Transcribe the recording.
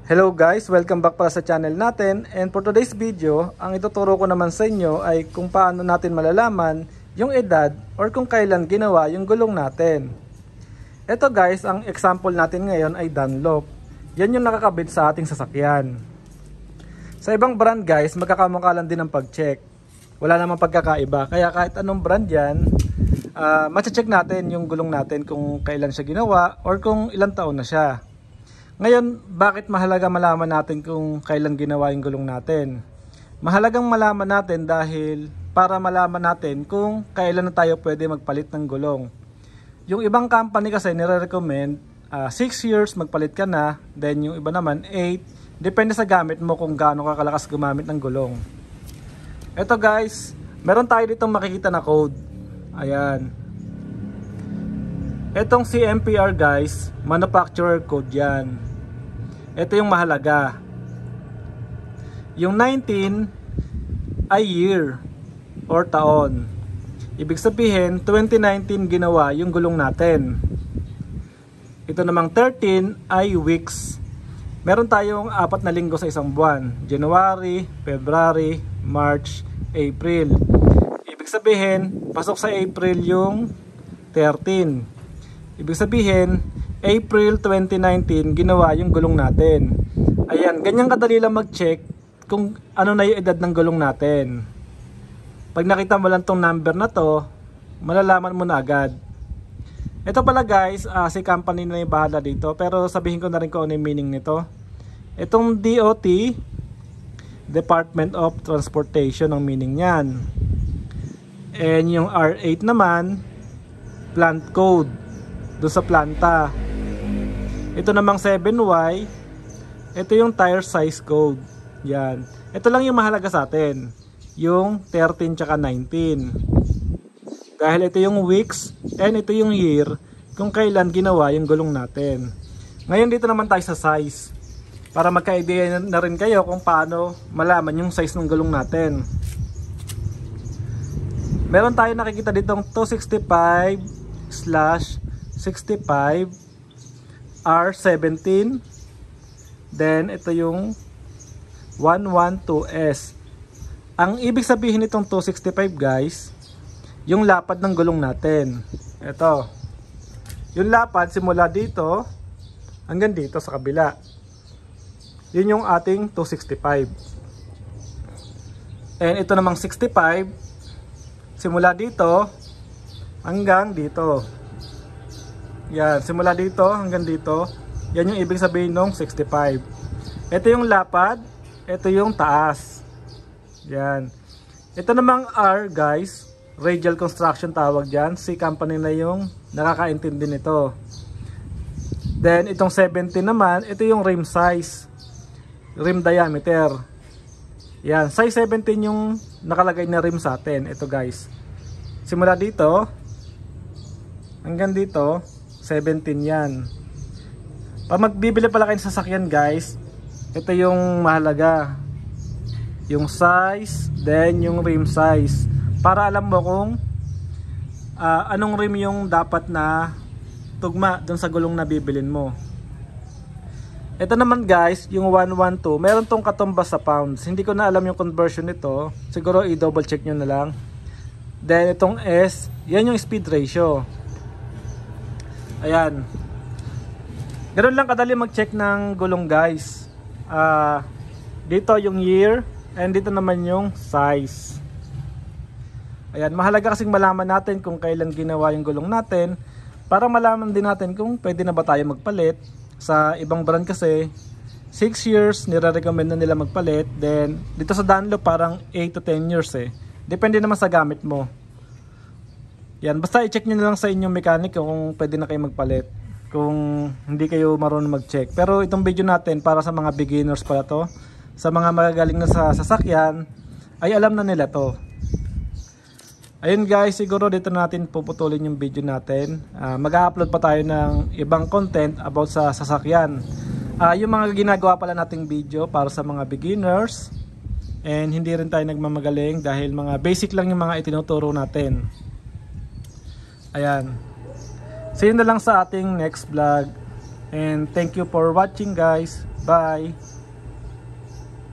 Hello guys, welcome back pala sa channel natin, and for today's video, ang ituturo ko naman sa inyo ay kung paano natin malalaman yung edad or kung kailan ginawa yung gulong natin. Ito guys, ang example natin ngayon ay Dunlop. Yan yung nakakabit sa ating sasakyan. Sa ibang brand guys, magkakamukha lang din ang pag-check. Wala namang pagkakaiba, kaya kahit anong brand yan, mache-check natin yung gulong natin kung kailan siya ginawa or kung ilang taon na siya. Ngayon, bakit mahalaga malaman natin kung kailan ginawa yung gulong natin? Mahalagang malaman natin dahil para malaman natin kung kailan na tayo pwede magpalit ng gulong. Yung ibang company kasi nire-recommend 6 years magpalit ka na, then yung iba naman 8. Depende sa gamit mo kung gaano ka kalakas gumamit ng gulong. Ito guys, meron tayo ditong makikita na code. Ayan. Etong CMPR guys, manufacturer code yan. Ito yung mahalaga. Yung 19 ay year or taon. Ibig sabihin, 2019 ginawa yung gulong natin. Ito namang 13 ay weeks. Meron tayong 4 na linggo sa isang buwan. January, February, March, April. Ibig sabihin, pasok sa April yung 13. Ibig sabihin, April 2019 ginawa yung gulong natin. Ayan, ganyan kadali lang mag-check kung ano na yung edad ng gulong natin. Pag nakita mo lang tong number na to, malalaman mo na agad. Ito pala guys, si company na yung bahala dito, pero sabihin ko na rin kung ano yung meaning nito. Itong DOT, Department of Transportation ang meaning niyan. And yung R8 naman, plant code doon sa planta. Ito namang 7Y, ito yung tire size code. Yan. Ito lang yung mahalaga sa atin, yung 13 tsaka 19. Dahil ito yung weeks and ito yung year kung kailan ginawa yung gulong natin. Ngayon dito naman tayo sa size, para magka-idea na rin kayo kung paano malaman yung size ng gulong natin. Meron tayo nakikita ditong 265/65 R17. Then ito yung 112S. Ang ibig sabihin nitong 265 guys, yung lapad ng gulong natin. Ito. Yung lapad simula dito hanggang dito sa kabila. Yun yung ating 265. And ito namang 65, simula dito hanggang dito. Yan, simula dito hanggang dito. Yan yung ibig sabihin ng 65. Ito yung lapad, ito yung taas. Yan. Ito namang R guys, radial construction tawag dyan. Si company na yung nakakaintindi nito. Then itong 70 naman, ito yung rim size, rim diameter. Yan, size 17 yung nakalagay na rim sa atin. Ito guys, simula dito hanggang dito 17 yan. Pag magbibili pala kayo ng sasakyan guys, ito yung mahalaga, yung size, then yung rim size, para alam mo kung anong rim yung dapat na tugma dun sa gulong na bibilin mo. Ito naman guys, yung 112, meron tong katumbas sa pounds. Hindi ko na alam yung conversion nito, siguro i-double check nyo na lang. Then itong S, yan yung speed ratio. Ayan. Ganun lang kadali mag-check ng gulong guys. Dito yung year and dito naman yung size. Ayan, mahalaga kasing malaman natin kung kailan ginawa yung gulong natin para malaman din natin kung pwede na ba tayo magpalit. Sa ibang brand kasi 6 years nire-recommend na nila magpalit. Then dito sa Dunlop parang 8 to 10 years eh. Depende naman sa gamit mo. Yan, basta i-check nyo na lang sa inyong mechanic kung pwede na kayo magpalit, kung hindi kayo marunong mag-check. Pero itong video natin para sa mga beginners pala to. Sa mga magagaling na sa sasakyan ay alam na nila to. Ayun guys, siguro dito natin puputulin yung video natin. Mag-upload pa tayo ng ibang content about sa sasakyan. Yung mga ginagawa pala nating video para sa mga beginners. And hindi rin tayo nagmamagaling dahil mga basic lang yung mga itinuturo natin. Ayan. See you na lang sa ating next vlog. And thank you for watching guys. Bye.